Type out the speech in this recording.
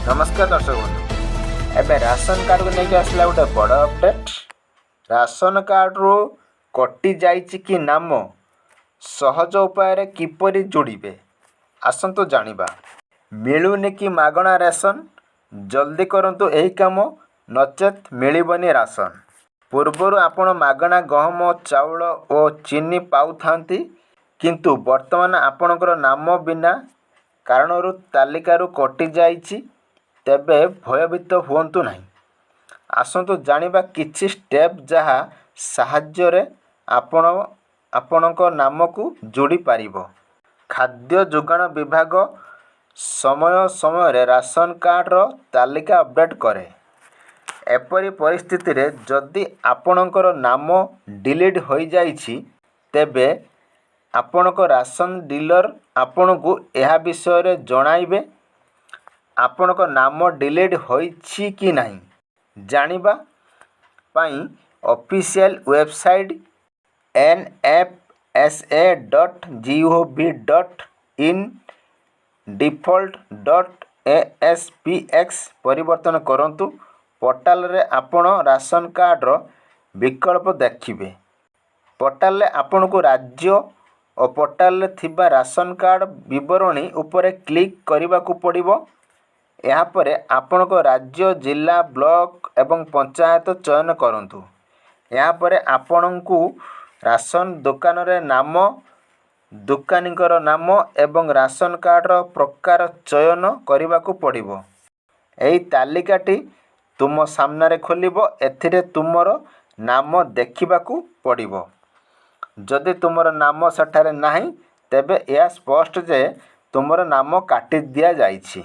नमस्कार दर्शक बंधु एबे राशन कार्ड को लेके आसला गोटे बड़ अपडेट। राशन कार्ड रू कटि जाइछि कि नाम सहज उपाय किपरि जोड़िबे आसंतु जानिबा। मिलुनि कि मागणा राशन जल्दी करंतु एही काम नचेत मिलिबनी राशन। पूर्वरु आपण मागणा गहम चाउल और चीनी पाउथांती किंतु वर्तमान आपणकर नाम बिना कारणरू तालिकारु कटि जाइछि तेबे भयभीत हुअन्तु नहीं। आसंतु जानिबा किछि स्टेप जहा साहाय्य रे आपणक नाम को जोड़ी पारिबो। खाद्य जोगाण विभाग समय समय रे राशन कार्ड रो तालिका अपडेट करे। एपरी परिस्थिति रे जदि आपणकर नाम डिलीट होई जाइछि तेबे आपणक राशन डीलर आपणकु एहा विषय रे जणाइबे। आपणक नाम डिलीट होइछि कि नहीं जानिबा पाई ऑफिशियल वेबसाइट nfsa.gov.in default.aspx परिवर्तन करंतु। पोर्टाल रे आपण राशन कार्ड रो विकल्प देखिबे। पोर्टाल रे आपण को राज्य और पोर्टाल रे थिबा राशन कार्ड विवरणी उपरे क्लिक करबा को पड़िबो। यहाँ पर आपणक राज्य जिला ब्लॉक एवं पंचायत चयन करंतु। यहाँ पर आपणकु राशन दुकान रे नाम दुकानीकर नाम एवं राशन कार्ड रो प्रकार चयन करबा को पड़िबो। एही तालिकाटी तुम सामने रे खोलिबो। एथिरे तुमर नाम देखिबा को पड़िबो। जदि तुमर नाम सेठारे नाही तेबे या स्पष्ट जे तुमर नाम काटी दिया जाइछि।